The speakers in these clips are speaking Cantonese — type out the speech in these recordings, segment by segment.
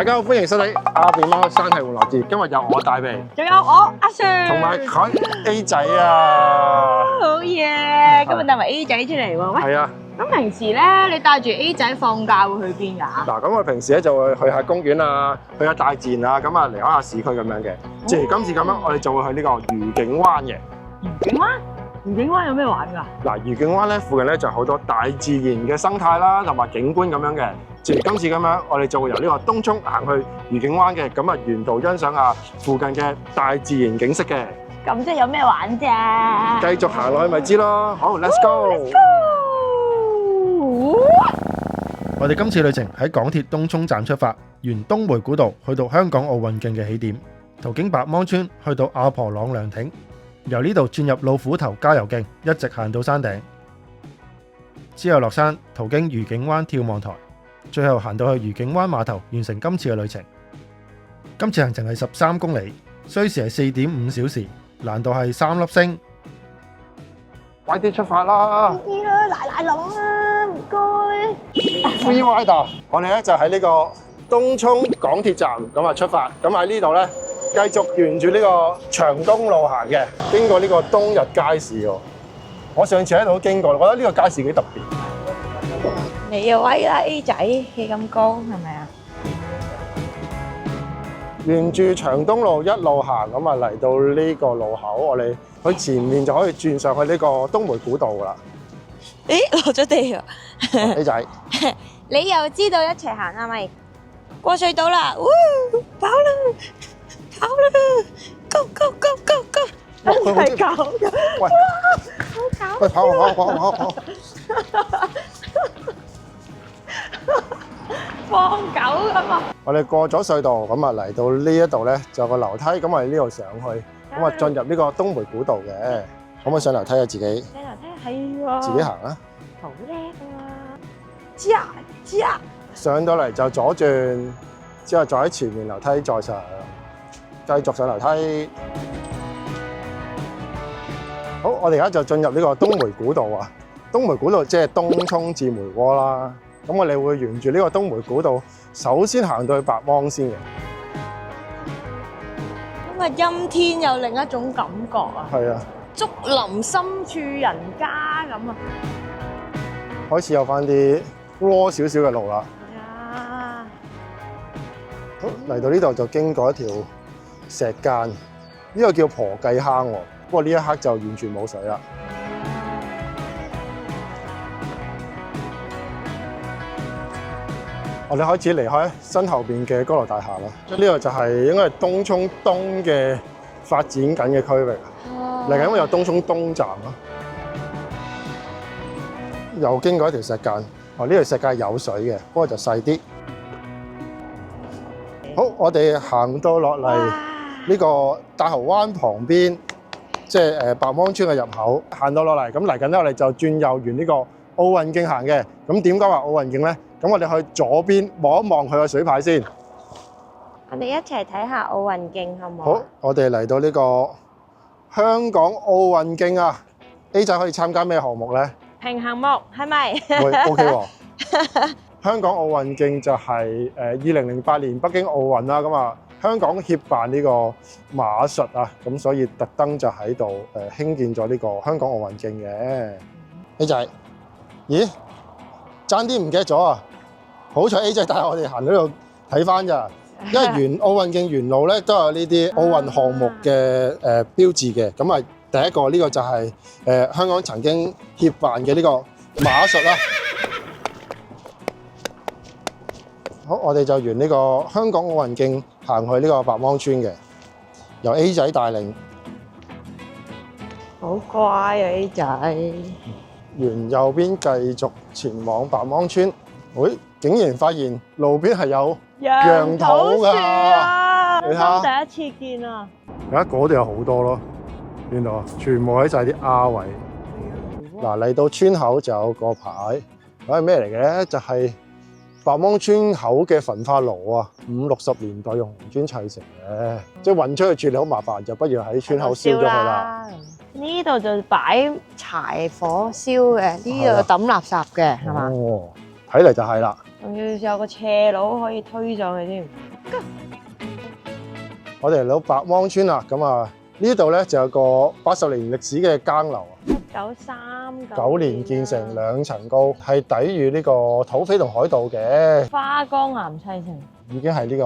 家好，歡迎收睇阿肥貓生係玩樂節。今日有我大肥，仲有我阿 Sir， 同埋佢 A 仔啊！好嘢！今日帶埋 A 仔出嚟喎。喂，係啊，咁平時咧，你帶住 A 仔放假會去邊㗎？嗱，咁我平時咧就會去下公園啊，去下大自然啊，咁啊離開下市區咁樣嘅。正如今次咁樣，我哋就會去呢個愉景灣嘅。愉景灣？愉景灣有咩玩㗎？嗱，愉景灣咧附近咧就好多大自然嘅生態啦，同埋景觀咁樣嘅。正如今次咁樣，我哋就會由呢個東涌行去愉景灣嘅，咁啊沿途欣賞下附近嘅大自然景色嘅。咁即係有咩玩啫？繼續行落去咪知咯。好，Let's go！ 我哋今次旅程喺港鐵東涌站出發，沿東梅古道去到香港奧運徑嘅起點，途經白芒村去到阿婆朗涼亭，由呢度轉入老虎頭郊遊徑，一直行到山頂，之後落山途經愉景灣眺望台，最後行到去愉景灣碼頭，完成今次嘅旅程。今次行程係13公里，需時係4.5小時，難度係3粒星。快啲出發啦！快啲啦，奶奶諗啦，唔該。Free Rider， 我哋咧就喺呢個東涌港鐵站咁啊出發，咁喺呢度咧繼續沿住呢個長東路行嘅，經過呢個冬日街市喎。我上次喺度都經過，我覺得呢個街市幾特別。你又威啦 A 仔，企咁高係咪啊？沿住長東路一路行，咁啊嚟到呢個路口，我哋去前面就可以轉上去呢個東梅古道噶啦。咦，落咗地啊 A 仔，你又知道一齊行係咪？過隧道啦，跑啦，跑啦 ，go go go go go， 一齊搞嘅。喂，喂，跑！放狗咁啊！我哋過咗隧道，咁啊嚟到呢一度咧，就有個樓梯，咁我哋呢度上去，咁啊進入呢個東梅古道嘅。可唔可以上樓梯啊？自己上樓梯係喎，自己行啊！好叻喎！呀！上到嚟就左轉，之後再喺前面樓梯再上，繼續上樓梯。好，我哋而家就進入呢個東梅古道啊！東梅古道即係東涌至梅窩啦。咁我哋會沿住呢個東梅古道，首先行到去白芒先嘅。因為陰天有另一種感覺啊！係啊，竹林深處人家咁啊！開始有翻啲窩少少嘅路啦。係啊！好，嚟到呢度就經過一條石澗，呢個叫婆計坑喎。不過呢一刻就完全冇水啦。我哋開始離開身後邊嘅高樓大廈啦。呢度就係應該係東涌東嘅發展緊嘅區域。嚟緊因為有東涌東站咯。又經過一條石澗，呢條石澗有水嘅，不過就細啲。好，我哋行到落嚟呢個大蠔灣旁邊，即係白芒村嘅入口，行到落嚟。咁嚟緊咧，我哋就轉右沿呢個奧運徑行嘅。咁點解話奧運徑咧？咁我哋去左邊望一望佢個水牌先。我哋一齊睇下奧運徑好唔好？好，我哋嚟到呢個香港奧運徑啊 ！A 仔可以參加咩項目咧？平衡木係咪？會 OK 喎。香港奧運徑就係2008年北京奧運啦。咁啊，香港協辦呢個馬術啊，咁所以特登就喺度興建咗呢個香港奧運徑嘅。A 仔，咦？爭啲唔記得咗啊！好彩 A 仔帶我哋行到呢度睇翻咋，因為奧運徑沿路咧都有呢啲奧運項目嘅標誌嘅。咁啊，第一個呢個就係香港曾經協辦嘅呢個馬術啦。好，我哋就沿呢個香港奧運徑行去呢個白芒村嘅，由 A 仔帶領。好乖啊 A 仔！沿右邊繼續前往白芒村，喂，竟然發現路邊係有楊桃㗎！你睇下，第一次見啊！而家嗰度有好多咯，邊度啊？全部喺晒啲丫位。嗱，嚟到村口就有個牌，嗰係咩嚟嘅咧？就係白芒村口嘅焚化爐啊，50、60年代用紅磚砌成嘅，即係運出去處理好麻煩，就不如喺村口燒咗佢啦。呢度就擺柴火燒嘅，呢度抌垃圾嘅，係嘛？哦，睇嚟就係啦。仲要有個斜路可以推上去添。我哋嚟到白芒村啦，咁啊呢度咧就有個80年歷史嘅更樓1939年建成，2層高，係抵禦呢個土匪同海盜嘅，花崗岩砌成，已經係呢個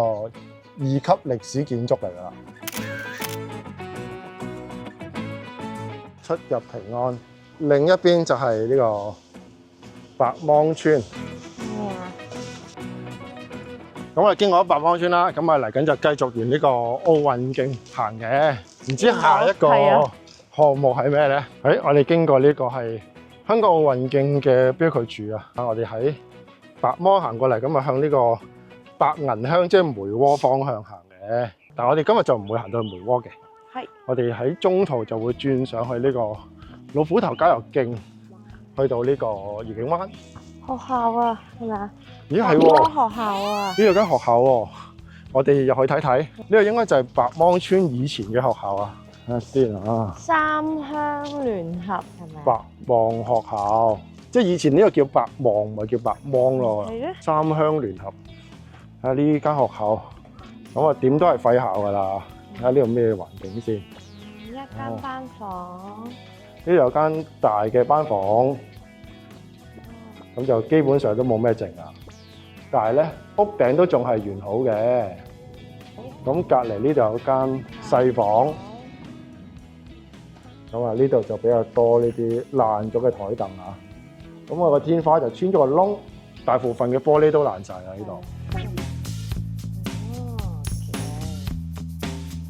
2級歷史建築嚟㗎啦。出入平安，另一邊就係呢個白芒村。咩啊？咁我哋經過咗白芒村啦，咁啊嚟緊就繼續沿呢個奧運徑行嘅。唔知下一個項目係咩咧？我哋經過呢個係香港奧運徑嘅標距柱啊！我哋喺白芒行過嚟，咁啊向呢個白銀鄉即係梅窩方向行嘅。但係我哋今日就唔會行到去梅窩嘅。係。我哋喺中途就會轉上去呢個老虎頭郊遊徑，去到呢個愉景灣。學校啊，係咪啊？咦係喎，學校啊，呢度間學校喎，我哋入去睇睇。呢個應該就係白芒村以前嘅學校啊。睇下先啊。三鄉聯合係咪？白芒學校，即係以前呢個叫白芒，唔係叫白芒咯。係咧。三鄉聯合，睇下呢間學校，咁啊點都係廢校㗎啦。睇下呢度咩環境先。一間班房。呢度有間大嘅班房，咁就基本上都冇咩剩啊。但係咧，屋頂都仲係完好嘅。咁隔離呢度有間細房，咁啊呢度就比較多呢啲爛咗嘅台凳啊。咁我個天花就穿咗個窿，大部分嘅玻璃都爛晒啦呢度。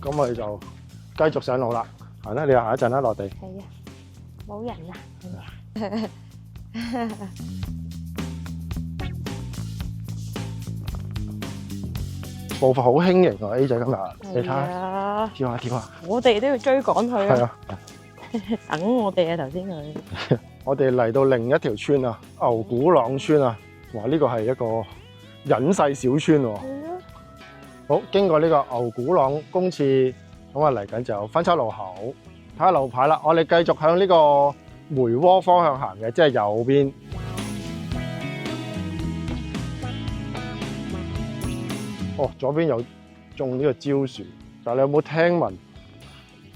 咁我哋就繼續上路啦。行啦，你行一陣啦，落地。係啊，冇人啊。步伐好輕盈啊 A 仔今日，你睇下下，跳下跳下。我哋都要追趕佢係啊！啊，等我哋啊，頭先佢。我哋嚟到另一條村啊，牛古朗村啊。哇，呢個係一個隱世小村喎。係啊。好，經過呢個牛古朗公廁，咁啊嚟緊就分叉路口，睇下路牌啦。我哋繼續向呢個梅窩方向行嘅，即係右邊。哦，左邊有種呢個蕉樹，但係你有冇聽聞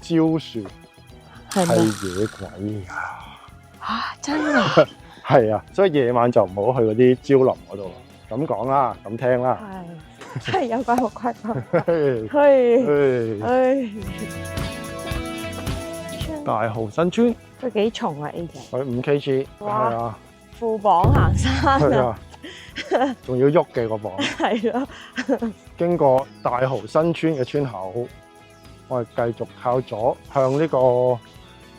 蕉樹係野鬼㗎？嚇！真啊！係啊，所以夜晚就唔好去嗰啲蕉林嗰度。咁講啦，咁聽啦。係，真係有鬼好鬼㗎。係。唉。大蠔新村，佢幾重啊 A 仔？佢5 kg，哇係啊，副榜行山啊！係啊，仲要喐嘅個榜。係咯。經過大蠔新村嘅村口，我哋繼續靠左向呢個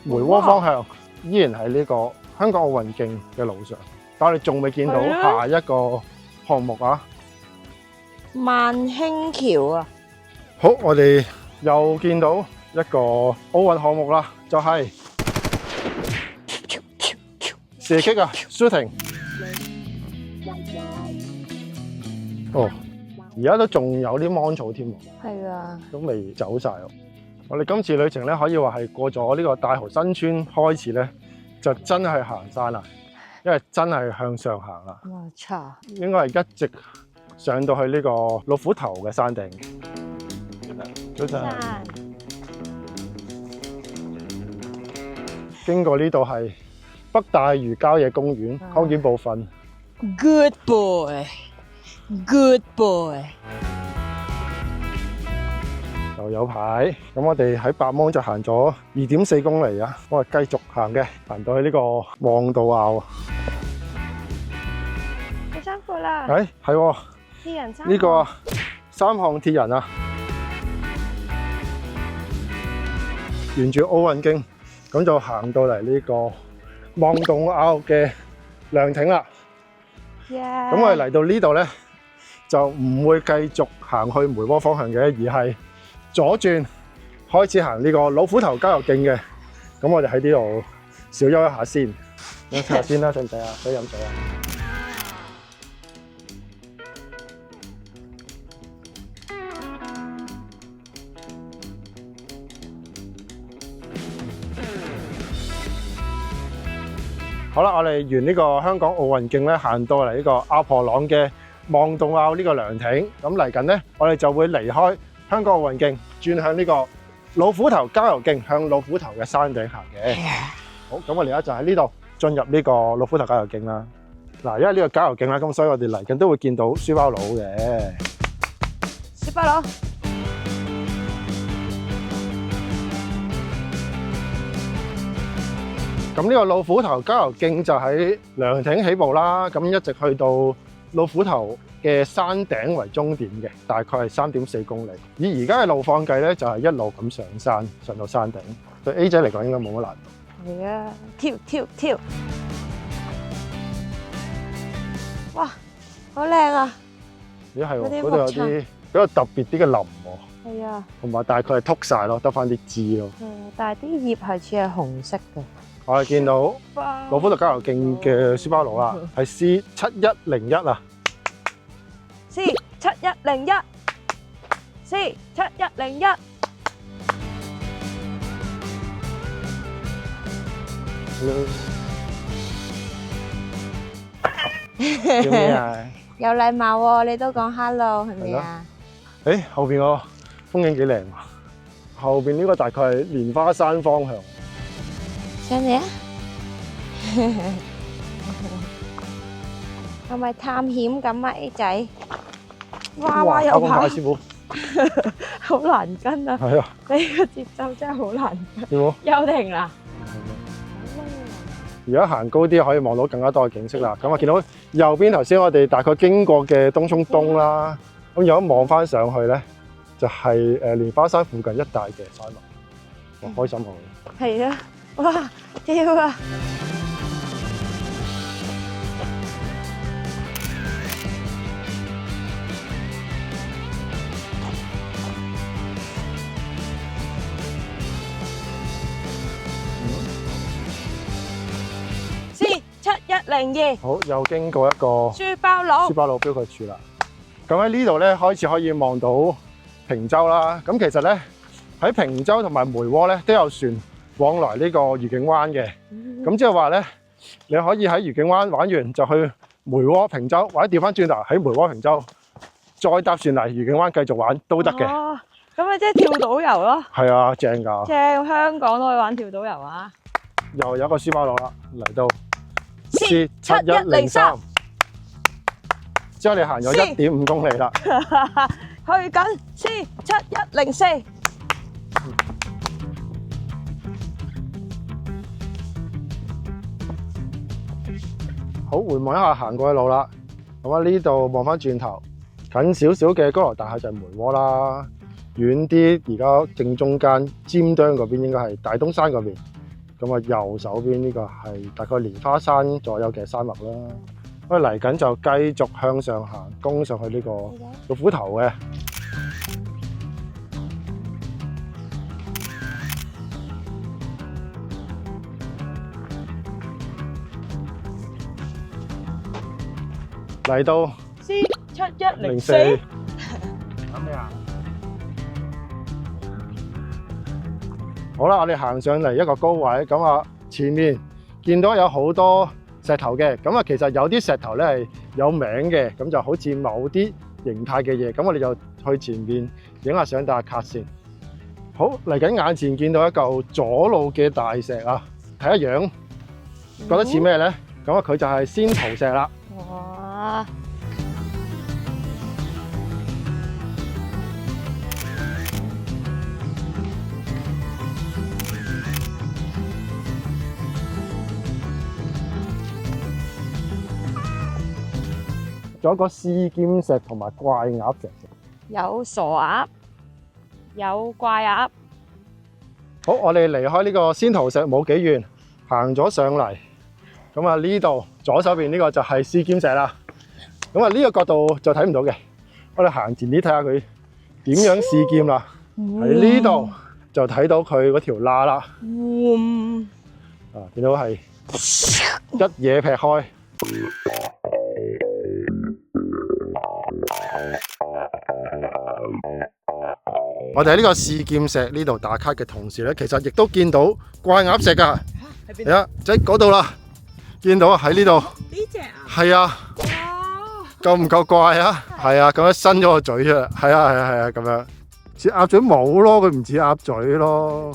梅窩方向，依然喺呢個香港奧運徑嘅路上。但我哋仲未見到下一個項目啊！萬興橋啊！好，我哋又見到一個奧運項目啦，就係射擊啊 ，shooting。哦，而家都仲有啲芒草添喎，係啊，都未走晒喎。我哋今次旅程咧，可以話係過咗呢個大蠔新村開始咧，就真係行山啦，因為真係向上行啦。冇錯。應該係一直上到去呢個老虎頭嘅山頂。早晨。經過呢度係北大嶼郊野公園康健部分。Good boy，good boy。就有排，咁我哋喺白芒就行咗2.4公里啊，我哋繼續行嘅，行到去呢個望道坳。好辛苦啦！係喎，鐵人3項呢個3項鐵人啊，沿住奧運徑，咁就行到嚟呢個望道坳嘅涼亭啦。咁我哋嚟到呢度咧，就唔會繼續行去梅窩方向嘅，而係左轉開始行呢個老虎頭郊遊徑嘅。咁我哋喺呢度小休一下先，飲茶先啦，使唔使啊？想飲水啊？好啦，我哋沿呢個香港奧運徑咧，行到嚟呢個亞婆塱嘅望到啊呢個涼亭。咁嚟緊咧，我哋就會離開香港奧運徑，轉向呢個老虎頭郊遊徑，向老虎頭嘅山頂行嘅。好，咁我哋而家就喺呢度進入呢個老虎頭郊遊徑啦。嗱，因為呢個郊遊徑啦，咁所以我哋嚟緊都會見到書包佬嘅。書包佬，咁呢個老虎頭郊遊徑就喺涼亭起步啦，咁一直去到老虎頭嘅山頂為終點嘅，大概係3.4公里。以而家嘅路況計咧，就係一路咁上山，上到山頂。對 A 仔嚟講應該冇乜難度。係啊，跳！哇，好靚啊！咦係喎，嗰啲嗰度有木啲比較特別啲嘅林喎，係啊，同埋大概係禿晒咯，得翻啲枝咯。但係啲葉係似係紅色嘅。我哋見到老虎頭郊遊徑嘅書包佬啦，係 C7101啊。C7101 C7101。叫咩啊？有禮貌喎，你都講 hello 係咪啊？誒，後邊個風景幾靚喎！後邊呢個大概係蓮花山方向。上嚟啊！係咪探險咁啊 A 仔？哇又跑，師傅，好難跟啊！係啊，你個節奏真係好難跟。師傅，又停啦！而家行高啲可以望到更加多嘅景色啦。咁啊，見到右邊頭先我哋大概經過嘅東涌東啦，咁如果望翻上去咧，就係蓮花山附近一帶嘅山脈。哇，開心啊！係啊！哇，跳啊！C7102，好，又經過一個書包佬標記處啦。咁喺呢度咧，開始可以望到坪洲啦。咁其實咧喺坪洲同埋梅窩咧都有船往來呢個愉景灣嘅。咁即係話咧，你可以喺愉景灣玩完就去梅窩坪洲，或者調翻轉頭喺梅窩坪洲再搭船嚟愉景灣繼續玩都得嘅。哦，咁咪即係跳島遊咯。係啊，正㗎。正，香港都可以玩跳島遊啊！又有一個書包佬啦，嚟到 C7103，之後你行咗1.5公里啦。去緊 C7104。好，回望一下行過嘅路啦。咁啊，呢度望翻轉頭，近少少嘅高樓大廈就係梅窩啦。遠啲而家正中間尖端嗰邊應該係大東山嗰邊。咁啊，右手邊呢個係大概蓮花山左右嘅山脈啦。咁啊，嚟緊就繼續向上行，攻上去呢個老虎頭嘅。嚟到 C7104。諗咩啊？好啦，我哋行上嚟一個高位，咁啊前面見到有好多石頭嘅，咁啊其實有啲石頭咧係有名嘅，咁就好似某啲形態嘅嘢，咁我哋就去前面影下相打下卡先。好，嚟緊眼前見到一嚿左路嘅大石啊，睇下樣，覺得似咩咧？咁啊佢就係仙桃石啦。哇！仲有個試劍石同埋怪鴨石。有傻鴨，有怪鴨。好，我哋離開呢個仙桃石冇幾遠，行咗上嚟。咁啊呢度左手邊呢個就係試劍石啦。咁啊呢個角度就睇唔到嘅，我哋行前啲睇下佢點樣試劍啦。喺呢度就睇到佢嗰條罅啦。啊，見到係一嘢劈開。我哋喺呢個試劍石呢度打卡嘅同時咧，其實亦都見到怪鴨石㗎。係啊，就喺嗰度啦，見到喺呢度。呢隻啊？係啊。哇！夠唔夠怪啊？係啊，咁樣伸咗個嘴出嚟，係啊係啊係啊，咁樣似鴨嘴冇咯，佢唔似鴨嘴咯。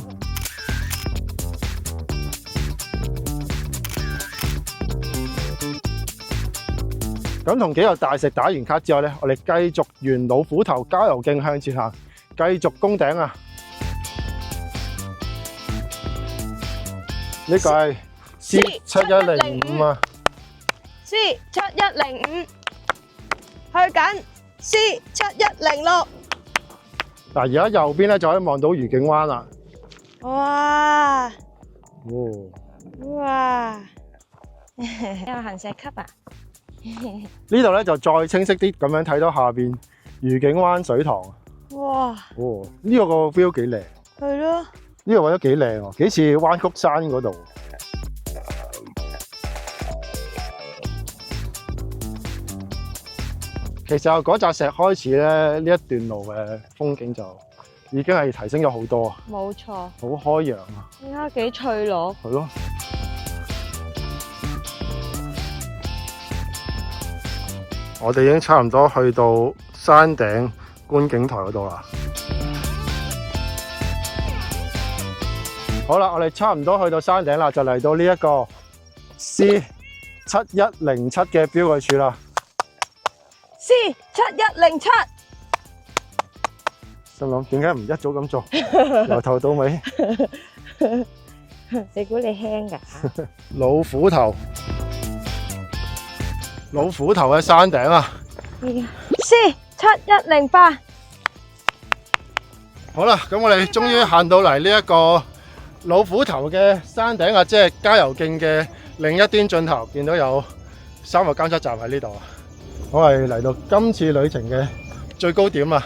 咁同幾個大石打完卡之後咧，我哋繼續沿老虎頭郊遊徑向前行，繼續攻頂啊！呢個係 C7105啊 ，C7105，去緊 C7106。嗱，而家右邊咧就可以望到愉景灣啦。哇！哦，哇！有行石級啊！呢度咧就再清晰啲咁樣睇到下邊愉景灣水塘。哇！哦，呢個個 view 幾靚。係咯。呢個位都幾靚喎，幾似灣曲山嗰度。其實嗰紮石開始咧，呢一段路嘅風景就已經係提升咗好多啊！冇錯。好開揚啊！而家幾翠綠。係咯。我哋已經差唔多去到山頂觀景台嗰度啦。好啦，我哋差唔多去到山頂啦，就嚟到呢一個 C7107 嘅標記處啦。C7107。心諗點解唔一早咁做，由頭到尾？你估你輕㗎？老虎頭嘅山頂啊！C7108。好啦，咁我哋終於行到嚟呢一個老虎頭嘅山頂啊，即係郊遊徑嘅另一端盡頭，見到有3個監測站喺呢度啊！我係嚟到今次旅程嘅最高點啊！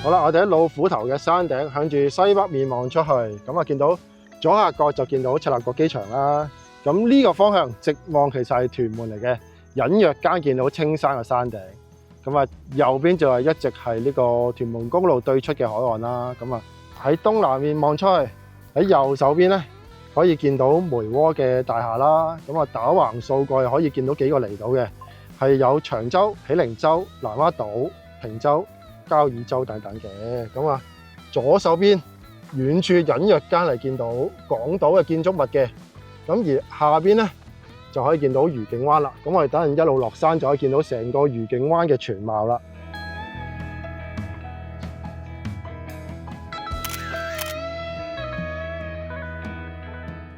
好啦，我哋喺老虎頭嘅山頂，向住西北面望出去，咁啊見到左下角就見到赤鱲角機場啦。咁呢個方向直望其實係屯門嚟嘅，隱約間見到青山嘅山頂。咁啊右邊就係一直係呢個屯門公路對出嘅海岸啦。咁啊喺東南面望出去，喺右手邊咧可以見到梅窩嘅大廈啦。咁啊打橫掃過可以見到幾個離島嘅，係有長洲、喜靈洲、南丫島、坪洲、交椅洲等等嘅。咁啊左手邊遠處隱約間係見到港島嘅建築物嘅，咁而下邊咧就可以見到愉景灣啦。咁我哋等陣一路落山就可以見到成個愉景灣嘅全貌啦。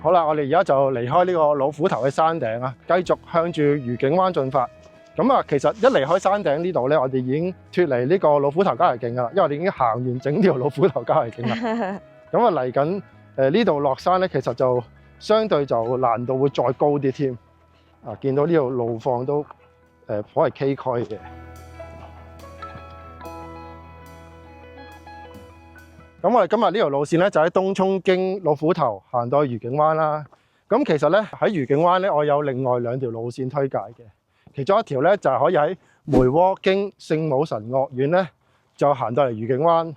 好啦，我哋而家就離開呢個老虎頭嘅山頂啊，繼續向住愉景灣進發。咁啊，其實一離開山頂呢度咧，我哋已經脫離呢個老虎頭郊遊徑噶啦，因為我哋已經行完整條老虎頭郊遊徑啦。咁啊嚟緊呢度落山咧，其實就相對就難度會再高啲添。啊，見到呢度路況都頗為崎嶇嘅。咁我哋今日呢條路線咧，就喺東涌經老虎頭行到去愉景灣啦。咁其實咧喺愉景灣咧，我有另外2條路線推介嘅。其中一條咧就係可以喺梅窩經聖母神樂園咧，就行到嚟愉景灣，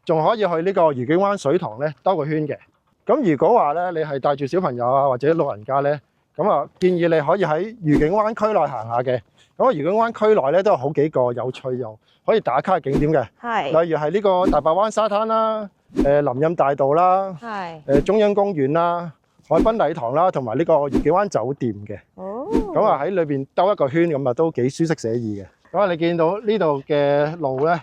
仲可以去呢個愉景灣水塘咧兜個圈嘅。咁如果話咧，你係帶住小朋友啊或者老人家咧，咁啊建議你可以喺愉景灣區內行下嘅。咁啊愉景灣區內咧都有好幾個有趣又可以打卡嘅景點嘅，係例如係呢個大白灣沙灘啦、林蔭大道啦、係中央公園啦、海濱禮堂啦，同埋呢個愉景灣酒店嘅。哦，咁啊喺裏邊兜一個圈，咁啊都幾舒適寫意嘅。咁啊你見到呢度嘅路咧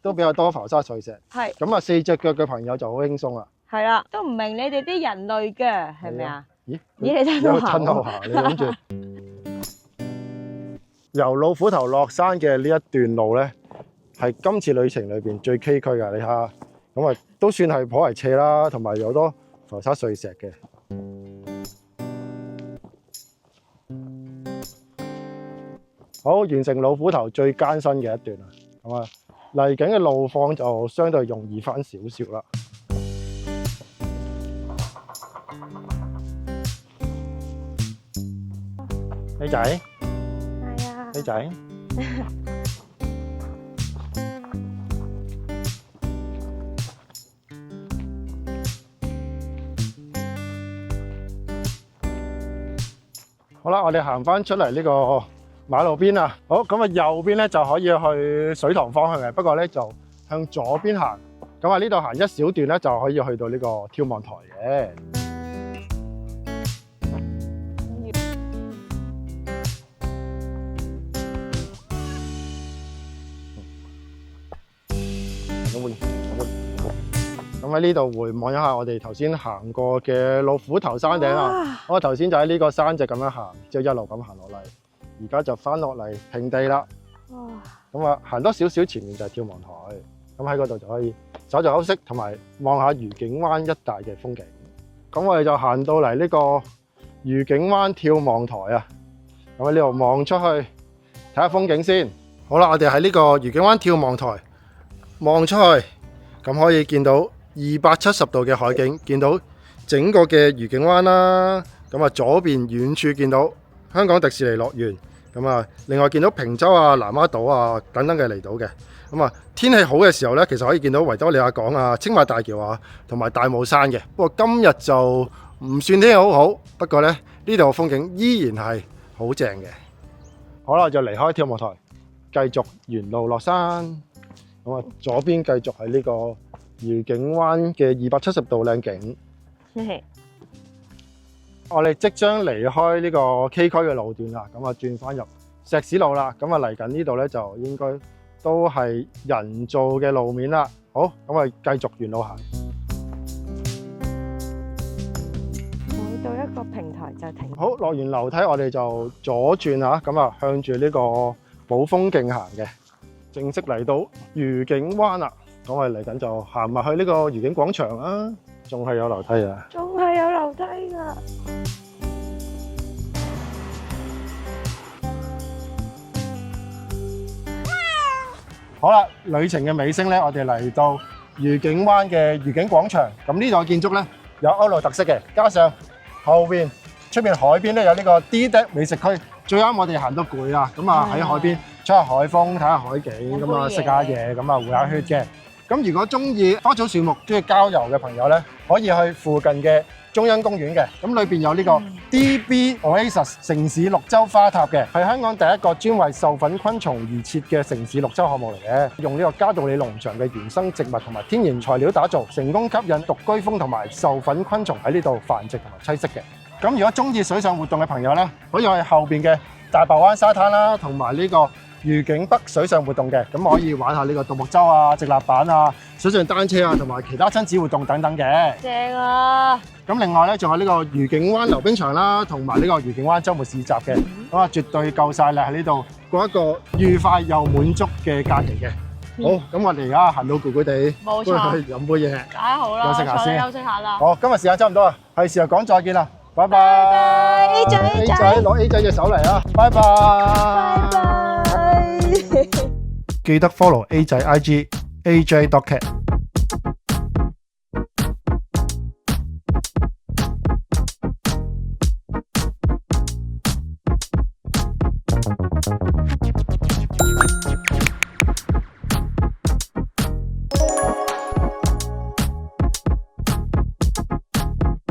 都比較多浮沙碎石，係咁啊四隻腳嘅朋友就好輕鬆啦。係啦，都唔明你哋啲人類嘅係咪啊？咦？咦，你睇有到個吞口下，你諗住由老虎頭落山嘅呢一段路咧，係今次旅程裏邊最崎嶇㗎。你睇下，咁啊都算係頗為斜啦，同埋有好多浮沙碎石嘅。好，完成老虎頭最艱辛嘅一段啦。咁啊嚟緊嘅路況就相對容易翻少少啦。A仔係啊， ，A仔，好啦，我哋行翻出嚟呢個馬路邊啊。好，咁啊右邊咧就可以去水塘方向嘅，不過咧就向左邊行。咁啊呢度行一小段咧就可以去到呢個眺望台嘅。咁喺呢度回望一下我哋頭先行過嘅老虎頭山頂啊！我頭先就喺呢個山脊咁樣行，之後一路咁行落嚟，而家就翻落嚟平地啦。哇！咁啊行多少少前面就係眺望台，咁喺嗰度就可以稍作休息，同埋望下愉景灣一帶嘅風景。咁我哋就行到嚟呢個愉景灣眺望台啊！咁喺呢度望出去睇下風景先。好啦，我哋喺呢個愉景灣眺望台望出去，咁可以見到270度嘅海景，見到整個嘅愉景灣啦。咁啊左邊遠處見到香港迪士尼樂園，咁啊另外見到平洲啊、南丫島啊等等嘅離島嘅。咁啊天氣好嘅時候呢，其實可以見到維多利亞港啊、青馬大橋啊同埋大帽山嘅。不過今日就唔算天氣好好，不過呢呢度嘅風景依然係好正嘅。好啦，就離開眺望台，繼續沿路落山。咁啊左邊繼續係呢個愉景灣嘅270度靚景。我哋即將離開呢個崎嶇嘅路段啦，咁啊轉翻入石屎路啦。咁啊嚟緊呢度咧就應該都係人造嘅路面啦。好，咁啊繼續沿路行。每到一個平台就停。好，落完樓梯我哋就左轉啊，咁啊向住呢個寶豐徑行嘅，正式嚟到愉景灣啦。咁我哋嚟緊就行埋去呢個愉景廣場啦，仲係有樓梯啊！仲係有樓梯㗎。好啦，旅程嘅尾聲咧，我哋嚟到愉景灣嘅愉景廣場。咁呢度嘅建築咧有歐陸特色嘅，加上後邊出邊海邊咧有呢個 D Deck 美食區，最啱我哋行到攰啦，咁啊喺海邊吹下海風，睇下海景，咁啊食下嘢，咁啊回下血嘅。咁如果中意花草樹木、中意郊遊嘅朋友咧，可以去附近嘅中央公園嘅。咁裏邊有呢個 DB Oasis 城市綠洲花塔嘅，係香港第一個專為授粉昆蟲而設嘅城市綠洲項目嚟嘅。用呢個嘉道理農場嘅原生植物同埋天然材料打造，成功吸引獨居蜂同埋授粉昆蟲喺呢度繁殖同埋棲息嘅。咁如果中意水上活動嘅朋友咧，可以去後邊嘅大白灣沙灘啦，同埋呢個愉景北水上活動嘅，咁可以玩下呢個獨木舟啊、直立板啊、水上單車啊，同埋其他親子活動等等嘅。正啊！咁另外咧，仲有呢個愉景灣溜冰場啦，同埋呢個愉景灣週末市集嘅，咁啊絕對夠晒啦喺呢度過一個愉快又滿足嘅假期嘅。好，咁我哋而家行到攰攰地，冇錯去飲杯嘢，梗係好啦，休息下先休息下啦。好，今日時間差唔多啦，係時候講再見啦，拜拜。拜 A 仔 A 仔攞 A 仔隻手嚟啊，拜拜。拜拜。記得 follow A 仔 IG AJ.cat。